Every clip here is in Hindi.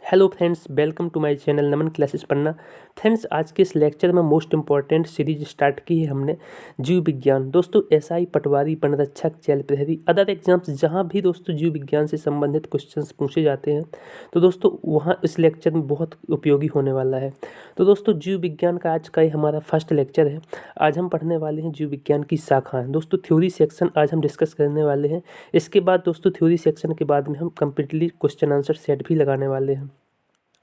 Hello friends, welcome to my channel Naman classes पढ़ना। फ्रेंड्स, आज के इस लेक्चर में मोस्ट इंपॉर्टेंट सीरीज स्टार्ट की है हमने, जीव विज्ञान। दोस्तों, एसआई, पटवारी, वनरक्षक, जेल प्रहरी, अदर एग्जाम्स जहां भी दोस्तों जीव विज्ञान से संबंधित क्वेश्चंस पूछे जाते हैं तो दोस्तों वहां इस लेक्चर में बहुत उपयोगी होने वाला है। तो दोस्तों, जीव विज्ञान का आज का ये हमारा फर्स्ट लेक्चर है। आज हम पढ़ने वाले हैं जीव विज्ञान की शाखाएँ। दोस्तों, थ्योरी सेक्शन आज हम डिस्कस करने वाले हैं। इसके बाद दोस्तों थ्योरी सेक्शन के बाद में हम कम्प्लीटली क्वेश्चन आंसर सेट भी लगाने वाले हैं,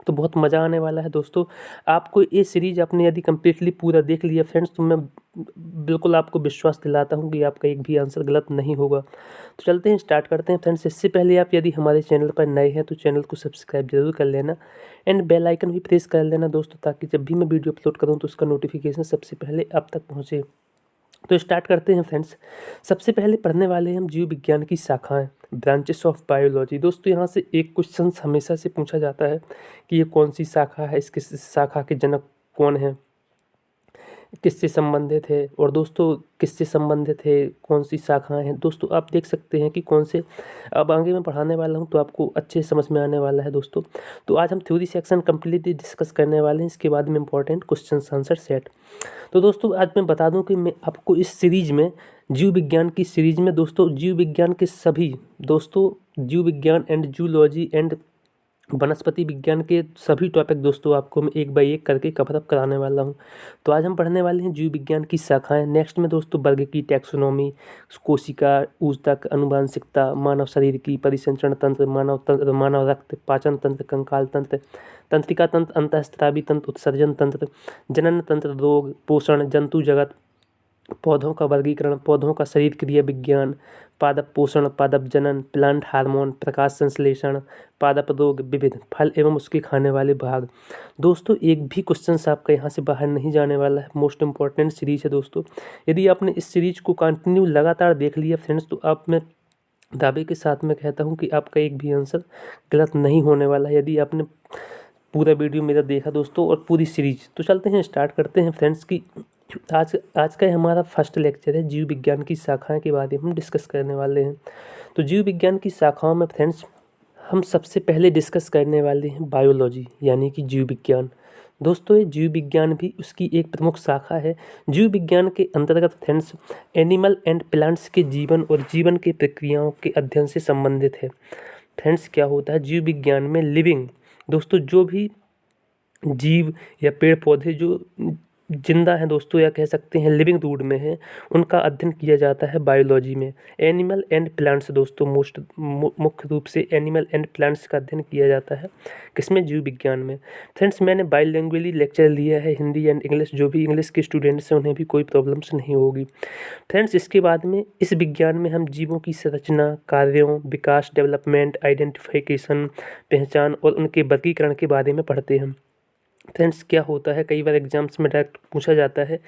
तो बहुत मज़ा आने वाला है। दोस्तों, आपको ये सीरीज आपने यदि कम्प्लीटली पूरा देख लिया फ्रेंड्स, तो मैं बिल्कुल आपको विश्वास दिलाता हूँ कि आपका एक भी आंसर गलत नहीं होगा। तो चलते हैं, स्टार्ट करते हैं फ्रेंड्स। इससे पहले आप यदि हमारे चैनल पर नए हैं तो चैनल को सब्सक्राइब जरूर कर लेना एंड बेल आइकन भी प्रेस कर लेना दोस्तों, ताकि जब भी मैं वीडियो अपलोड करूँ तो उसका नोटिफिकेशन सबसे पहले आप तक पहुँचे। तो स्टार्ट करते हैं फ्रेंड्स। सबसे पहले पढ़ने वाले हैं हम जीव विज्ञान की शाखाएं, ब्रांचेस ऑफ बायोलॉजी। दोस्तों, यहाँ से एक क्वेश्चन हमेशा से पूछा जाता है कि ये कौन सी शाखा है, इसके शाखा के जनक कौन है, किससे संबंधित है, और दोस्तों किससे संबंधित है, कौन सी शाखाएं हैं। दोस्तों, आप देख सकते हैं कि कौन से अब आगे मैं पढ़ाने वाला हूं तो आपको अच्छे से समझ में आने वाला है दोस्तों। तो आज हम थ्योरी सेक्शन कम्प्लीटली डिस्कस करने वाले हैं, इसके बाद में इंपॉर्टेंट क्वेश्चन आंसर सेट। तो दोस्तों, आज मैं बता दूं कि मैं आपको इस सीरीज में, जीव विज्ञान की सीरीज में दोस्तों, जीव विज्ञान के सभी दोस्तों, जीव विज्ञान एंड जूलॉजी एंड वनस्पति विज्ञान के सभी टॉपिक दोस्तों आपको मैं एक बाय एक करके कवर अप कराने वाला हूं। तो आज हम पढ़ने वाले हैं जीव विज्ञान की शाखाएं। नेक्स्ट में दोस्तों वर्ग की टैक्सोनॉमी, कोशिका, ऊतक, अनुवांशिकता, मानव शरीर की परिसंचरण तंत्र, मानव तंत्र, मानव रक्त, पाचन तंत्र, कंकाल तंत्र, तंत्रिका तंत्र, अंतःस्त्रावी तंत्र, उत्सर्जन तंत्र, जनन तंत्र, रोग, पोषण, जंतु जगत, पौधों का वर्गीकरण, पौधों का शरीर क्रिया विज्ञान, पादप पोषण, पादप जनन, प्लांट हार्मोन, प्रकाश संश्लेषण, पादप रोग, विविध फल एवं उसके खाने वाले भाग। दोस्तों, एक भी क्वेश्चन आपका यहाँ से बाहर नहीं जाने वाला है। मोस्ट इंपॉर्टेंट सीरीज है दोस्तों। यदि आपने इस सीरीज को कंटिन्यू लगातार देख लिया फ्रेंड्स, तो आप मैं दावे के साथ में कहता हूँ कि आपका एक भी आंसर गलत नहीं होने वाला है, यदि आपने पूरा वीडियो मेरा देखा दोस्तों और पूरी सीरीज। तो चलते हैं, स्टार्ट करते हैं फ्रेंड्स की आज का हमारा फर्स्ट लेक्चर है, जीव विज्ञान की शाखाएं के बारे में हम डिस्कस करने वाले हैं। तो जीव विज्ञान की शाखाओं में फ्रेंड्स हम सबसे पहले डिस्कस करने वाले हैं बायोलॉजी, यानी कि जीव विज्ञान। दोस्तों, ये जीव विज्ञान भी उसकी एक प्रमुख शाखा है। जीव विज्ञान के अंतर्गत फ्रेंड्स एनिमल एंड प्लांट्स के जीवन और जीवन के प्रक्रियाओं के अध्ययन से संबंधित है। फ्रेंड्स, क्या होता है जीव विज्ञान में? लिविंग, दोस्तों जो भी जीव या पेड़ पौधे जो जिंदा हैं दोस्तों, या कह सकते हैं लिविंग रूड में है, उनका अध्ययन किया जाता है बायोलॉजी में। एनिमल एंड प्लांट्स दोस्तों, मुख्य रूप से एनिमल एंड प्लांट्स का अध्ययन किया जाता है किसमें? जीव विज्ञान में। फ्रेंड्स, मैंने बाईलैंग्वेजली लेक्चर लिया है, हिंदी एंड इंग्लिश। जो भी इंग्लिश के स्टूडेंट्स हैं उन्हें भी कोई प्रॉब्लम्स नहीं होगी। फ्रेंड्स, इसके बाद में इस विज्ञान में हम जीवों की संरचना, कार्यों, विकास, डेवलपमेंट, आइडेंटिफिकेशन, पहचान और उनके वर्गीकरण के बारे में पढ़ते हैं। फ्रेंड्स, क्या होता है, कई बार एग्जाम्स में डायरेक्ट पूछा जाता है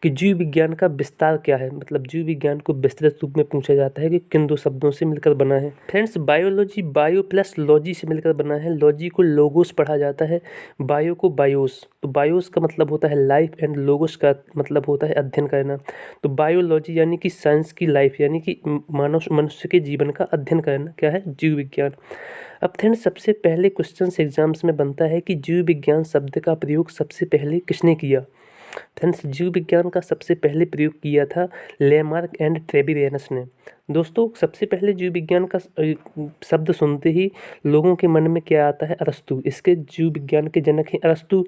कि जीव विज्ञान का विस्तार क्या है, मतलब जीव विज्ञान को विस्तृत रूप में पूछा जाता है कि किन दो शब्दों से मिलकर बना है। Friends, biology bio plus logy से मिलकर बना है। लॉजी को लोगोस पढ़ा जाता है, बायो को बायोस। तो बायोस का मतलब होता है लाइफ एंड लोगोस का मतलब होता है अध्ययन करना। तो बायोलॉजी यानी कि साइंस की लाइफ, यानी कि मनुष्य के जीवन का अध्ययन करना क्या है? जीव विज्ञान। अब फ्रेंड्स, सबसे पहले क्वेश्चन एग्जाम्स में बनता है कि जीव विज्ञान शब्द का प्रयोग सबसे पहले किसने किया? फ्रेंड्स, जीव विज्ञान का सबसे पहले प्रयोग किया था लेमार्क एंड ट्रेविरेनस ने। दोस्तों, सबसे पहले जीव विज्ञान का शब्द सुनते ही लोगों के मन में क्या आता है? अरस्तु। इसके जीव विज्ञान के जनक हैं अरस्तु।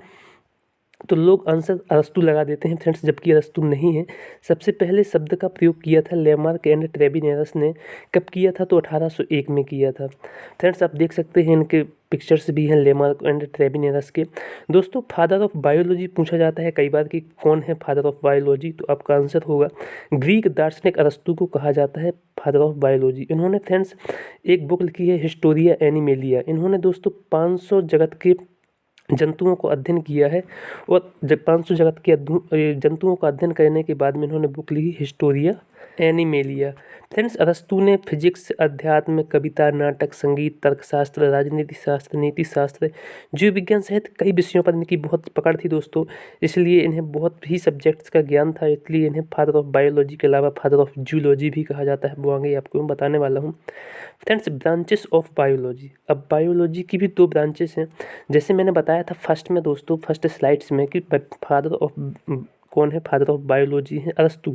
तो लोग आंसर अरस्तु लगा देते हैं फ्रेंड्स, जबकि अरस्तु नहीं है। सबसे पहले शब्द का प्रयोग किया था लेमार्क एंड ट्रेविरेनस ने। कब किया था? तो 1801 में किया था। फ्रेंड्स, आप देख सकते हैं इनके पिक्चर्स भी हैं लेमार्क एंड ट्रेविरेनस के। दोस्तों, फादर ऑफ बायोलॉजी पूछा जाता है कई बार कि कौन है फादर ऑफ बायोलॉजी, तो आपका आंसर होगा ग्रीक दार्शनिक अरस्तु को कहा जाता है फादर ऑफ बायोलॉजी। इन्होंने फ्रेंड्स एक बुक लिखी है हिस्टोरिया एनिमेलिया। इन्होंने दोस्तों 500 जगत के जंतुओं को अध्ययन किया है, और जब 500 जगत के जंतुओं का अध्ययन करने के बाद में इन्होंने बुक लिखी हिस्टोरिया एनिमेलिया। फ्रेंड्स, अरस्तु ने फिजिक्स, अध्यात्म, कविता, नाटक, संगीत, तर्कशास्त्र, राजनीति शास्त्र, नीति शास्त्र, जीव विज्ञान सहित कई विषयों पर इनकी बहुत पकड़ थी दोस्तों। इसलिए इन्हें बहुत ही सब्जेक्ट्स का ज्ञान था, इसलिए इन्हें फादर ऑफ बायोलॉजी के अलावा फादर ऑफ जूलॉजी भी कहा जाता है। वो आगे आपको मैं बताने वाला हूँ। Friends, branches of biology. अब बायोलॉजी की भी दो ब्रांचेस हैं, जैसे मैंने बताया था फर्स्ट में दोस्तों, फर्स्ट स्लाइड्स में, कि फादर ऑफ कौन है, फादर ऑफ बायोलॉजी है अरस्तु।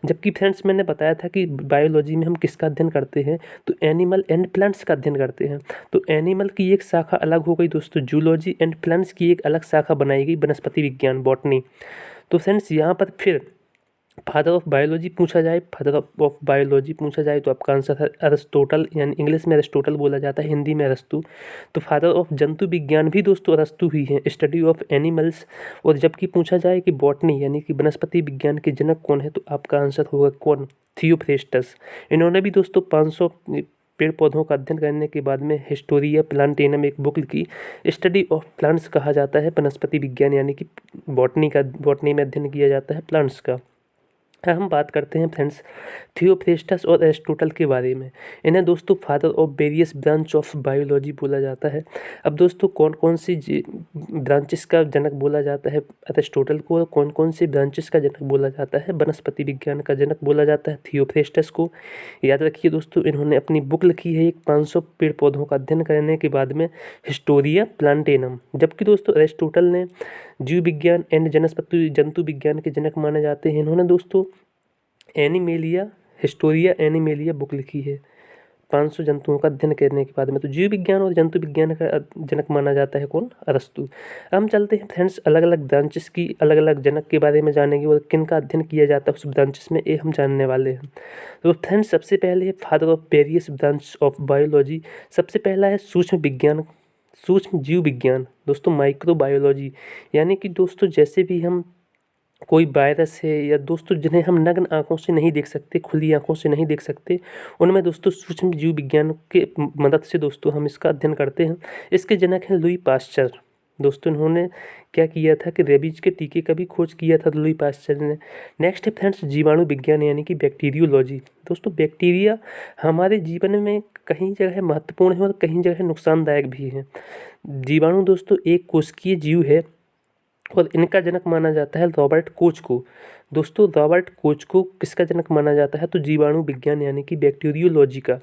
जबकि फ्रेंड्स मैंने बताया था कि बायोलॉजी में हम किसका अध्ययन करते हैं, तो एनिमल एंड प्लांट्स का अध्ययन करते हैं। तो एनिमल की एक शाखा अलग हो गई दोस्तों जूलॉजी, एंड प्लांट्स की एक अलग शाखा बनाई गई वनस्पति विज्ञान, बॉटनी। तो फ्रेंड्स यहाँ पर फिर फादर ऑफ बायोलॉजी पूछा जाए, फादर ऑफ बायोलॉजी पूछा जाए तो आपका आंसर है अरिस्टोटल, यानी इंग्लिश में अरिस्टोटल बोला जाता है, हिंदी में अरस्तु। तो फादर ऑफ जंतु विज्ञान भी दोस्तों अरस्तु ही हैं, स्टडी ऑफ एनिमल्स। और जबकि पूछा जाए कि बॉटनी यानी कि वनस्पति विज्ञान के जनक कौन है, तो आपका आंसर होगा कौन, थियोफ्रेस्टस। इन्होंने भी दोस्तों 500 पेड़ पौधों का अध्ययन करने के बाद में हिस्टोरिया प्लांटेनम एक बुक लिखी। स्टडी ऑफ प्लांट्स कहा जाता है वनस्पति विज्ञान, यानी कि बॉटनी में अध्ययन किया जाता है प्लांट्स का। हम बात करते हैं फ्रेंड्स थियोफ्रेस्टस और एरिस्टोटल के बारे में। इन्हें दोस्तों father of various branch of biology बोला जाता है। अब दोस्तों कौन कौन सी ब्रांचेस का जनक बोला जाता है एरिस्टोटल को, और कौन कौन सी ब्रांचेस का जनक बोला जाता है वनस्पति विज्ञान का जनक बोला जाता है थियोफ्रेस्टस को। याद रखिए दोस्तों, इन्होंने अपनी बुक लिखी है एक 500 पेड़ पौधों का अध्ययन करने के बाद में, हिस्टोरिया प्लांटेनम। जबकि दोस्तों एरिस्टोटल ने जीव विज्ञान एंड जनस्पति जंतु विज्ञान के जनक माने जाते हैं। इन्होंने दोस्तों एनिमेलिया, हिस्टोरिया एनिमेलिया बुक लिखी है 500 जंतुओं का अध्ययन करने के बाद में। तो जीव विज्ञान और जंतु विज्ञान का जनक माना जाता है कौन, अरस्तु। हम चलते हैं फ्रेंड्स अलग अलग ब्रांचेस की अलग अलग जनक के बारे में जानेंगे, और किन का अध्ययन किया जाता है उस ब्रांचेस में, ये हम जानने वाले हैं। तो फ्रेंड्स सबसे पहले है father of various branch of biology. सबसे पहला है सूक्ष्म विज्ञान, सूक्ष्म जीव विज्ञान दोस्तों, माइक्रोबायोलॉजी। यानी कि दोस्तों जैसे भी हम कोई वायरस है या दोस्तों जिन्हें हम नग्न आंखों से नहीं देख सकते, खुली आंखों से नहीं देख सकते, उनमें दोस्तों सूक्ष्म जीव विज्ञान के मदद से दोस्तों हम इसका अध्ययन करते हैं। इसके जनक हैं लुई पास्चर। दोस्तों इन्होंने क्या किया था कि रेबीज के टीके का भी खोज किया था लुई पास्चर ने। नेक्स्ट है फ्रेंड्स जीवाणु विज्ञान यानी कि बैक्टीरियोलॉजी। दोस्तों बैक्टीरिया हमारे जीवन में कहीं जगह महत्वपूर्ण है और कहीं जगह नुकसानदायक भी है। जीवाणु दोस्तों एक कोशिकीय जीव है और इनका जनक माना जाता है रॉबर्ट कोच को। दोस्तों रॉबर्ट कोच को किसका जनक माना जाता है, तो जीवाणु विज्ञान यानी कि बैक्टीरियोलॉजी का।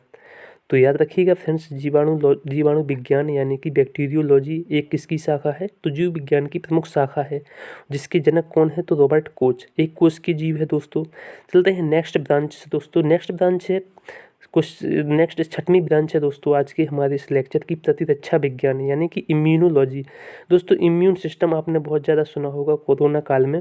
तो याद रखिएगा फ्रेंड्स जीवाणु विज्ञान यानी कि बैक्टीरियोलॉजी एक किसकी शाखा है, तो जीव विज्ञान की प्रमुख शाखा है, जिसके जनक कौन है, तो रॉबर्ट कोच। एक कोच की जीव है दोस्तों। चलते हैं नेक्स्ट ब्रांच से दोस्तों। नेक्स्ट ब्रांच है नेक्स्ट 6वीं ब्रांच है दोस्तों आज के हमारे इस लेक्चर की, प्रतिरक्षा विज्ञान यानी कि इम्यूनोलॉजी। दोस्तों इम्यून सिस्टम आपने बहुत ज़्यादा सुना होगा कोरोना काल में।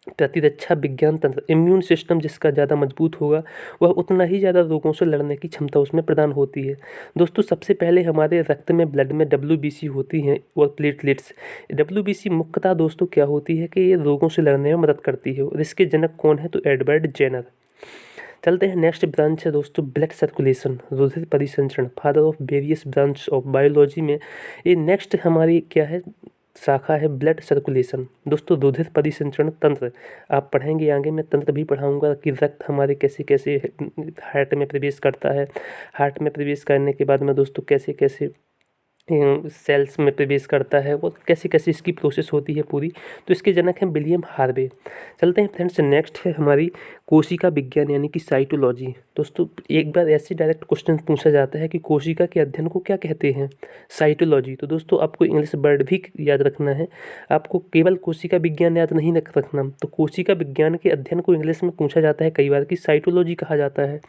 प्रतिरक्षा विज्ञान तंत्र, इम्यून सिस्टम जिसका ज़्यादा मजबूत होगा वह उतना ही ज़्यादा रोगों से लड़ने की क्षमता उसमें प्रदान होती है। दोस्तों सबसे पहले हमारे रक्त में ब्लड में WBC होती हैं और प्लेटलेट्स। WBC मुख्यतः दोस्तों क्या होती है कि ये रोगों से लड़ने में मदद करती है, और इसके जनक कौन है, तो एडवर्ड जेनर। चलते हैं नेक्स्ट ब्रांच है दोस्तों ब्लड सर्कुलेशन, रुधिर परिसंचरण, father of various branch of biology में ये नेक्स्ट हमारी क्या है, शाखा है ब्लड सर्कुलेशन। दोस्तों रुधिर परिसंचरण तंत्र आप पढ़ेंगे आगे, मैं तंत्र भी पढ़ाऊंगा कि रक्त हमारे कैसे कैसे हार्ट में प्रवेश करता है, हार्ट में प्रवेश करने के बाद में दोस्तों कैसे कैसे सेल्स में प्रवेश करता है, वो कैसे कैसे इसकी प्रोसेस होती है पूरी। तो इसके जनक हैं विलियम हार्वे। चलते हैं फ्रेंड्स नेक्स्ट है हमारी कोशिका विज्ञान यानी कि साइटोलॉजी। दोस्तों एक बार ऐसे डायरेक्ट क्वेश्चन पूछा जाता है कि कोशिका के अध्ययन को क्या कहते हैं, साइटोलॉजी। तो दोस्तों आपको इंग्लिश वर्ड भी याद रखना है, आपको केवल कोशिका विज्ञान याद नहीं रखना। तो कोशिका विज्ञान के अध्ययन को इंग्लिश में पूछा जाता है कई बार कि साइटोलॉजी कहा जाता है।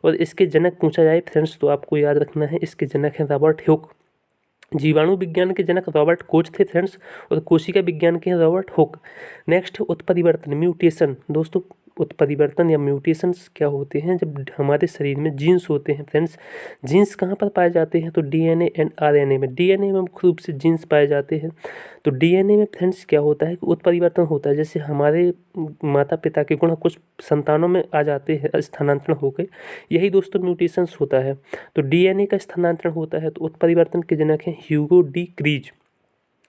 और इसके जनक पूछा जाए फ्रेंड्स तो आपको याद रखना है, इसके जनक हैं रॉबर्ट हुक। जीवाणु विज्ञान के जनक रॉबर्ट कोच थे फ्रेंड्स, और कोशिका विज्ञान के हैं रॉबर्ट हुक। नेक्स्ट उत्परिवर्तन, म्यूटेशन। दोस्तों उत्परिवर्तन या म्यूटेशंस क्या होते हैं, जब हमारे शरीर में जीन्स होते हैं फ्रेंड्स, जीन्स कहाँ पर पाए जाते हैं, तो DNA एंड RNA में। DNA में मुख्य रूप से जीन्स पाए जाते हैं। तो DNA में फ्रेंड्स क्या होता है कि उत्परिवर्तन होता है, जैसे हमारे माता पिता के गुण कुछ संतानों में आ जाते हैं स्थानांतरण होकर, यही दोस्तों म्यूटेशंस होता है। तो DNA का स्थानांतरण होता है, तो उत्परिवर्तन के जनक हैं ह्यूगो डी क्रीज।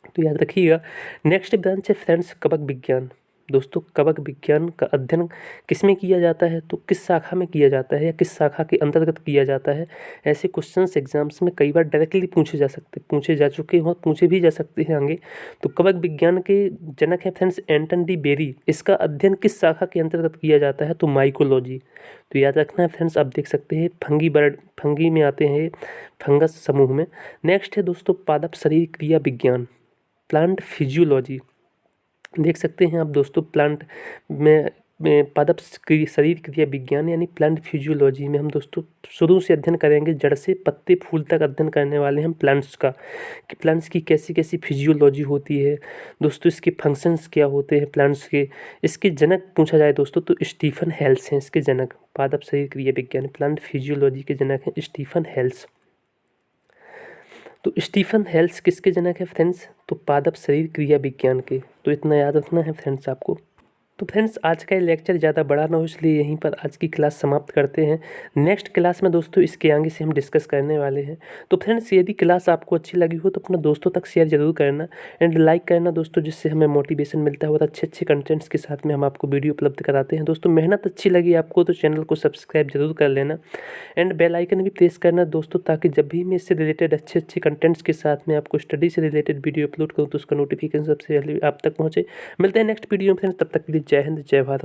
तो याद रखिएगा। नेक्स्ट ब्रांच है फ्रेंड्स कवक विज्ञान। दोस्तों कवक विज्ञान का अध्ययन किसमें किया जाता है, तो किस शाखा में किया जाता है या किस शाखा के अंतर्गत किया जाता है। ऐसे क्वेश्चंस एग्जाम्स में कई बार डायरेक्टली पूछे जा चुके हैं और पूछे भी जा सकते हैं आगे। तो कवक विज्ञान के जनक है फ्रेंड्स एंटन डी बेरी। इसका अध्ययन किस शाखा के अंतर्गत किया जाता है, तो माइकोलॉजी। तो याद रखना है फ्रेंड्स, आप देख सकते हैं फंगी में आते हैं, फंगस समूह में। नेक्स्ट है दोस्तों पादप शरीर क्रिया विज्ञान, प्लांट फिजियोलॉजी। देख सकते हैं आप दोस्तों प्लांट में पादप शरीर क्रिया विज्ञान यानी प्लांट फिजियोलॉजी में हम दोस्तों शुरू से अध्ययन करेंगे, जड़ से पत्ते फूल तक अध्ययन करने वाले हैं हम प्लांट्स का, कि प्लांट्स की कैसी कैसी फिजियोलॉजी होती है दोस्तों, इसके फंक्शंस क्या होते हैं प्लांट्स के। इसके जनक पूछा जाए दोस्तों तो स्टीफन हेल्स हैं इसके जनक। पादप शरीर क्रिया विज्ञान प्लांट फिजियोलॉजी के जनक हैं स्टीफन हेल्स। तो स्टीफन हेल्स किसके जनक है फ्रेंड्स, तो पादप शरीर क्रिया विज्ञान के। तो इतना याद रखना है फ्रेंड्स आपको। तो फ्रेंड्स आज का ये लेक्चर ज़्यादा बड़ा ना हो इसलिए यहीं पर आज की क्लास समाप्त करते हैं। नेक्स्ट क्लास में दोस्तों इसके आगे से हम डिस्कस करने वाले हैं। तो फ्रेंड्स यदि क्लास आपको अच्छी लगी हो तो अपने दोस्तों तक शेयर जरूर करना एंड लाइक करना दोस्तों, जिससे हमें मोटिवेशन मिलता है और अच्छे अच्छे कंटेंट्स के साथ में हम आपको वीडियो उपलब्ध कराते हैं। दोस्तों मेहनत अच्छी लगी आपको तो चैनल को सब्सक्राइब जरूर कर लेना एंड बेल आइकन भी प्रेस करना दोस्तों, ताकि जब भी मैं इससे रिलेटेड अच्छे अच्छे कंटेंट्स के साथ में आपको स्टडी से रिलेटेड वीडियो अपलोड करूँ तो उसका नोटिफिकेशन सबसे पहले आप तक पहुँचे। मिलते हैं नेक्स्ट वीडियो में फ्रेंड्स, तब तक के लिए जय हिंद जय भारत।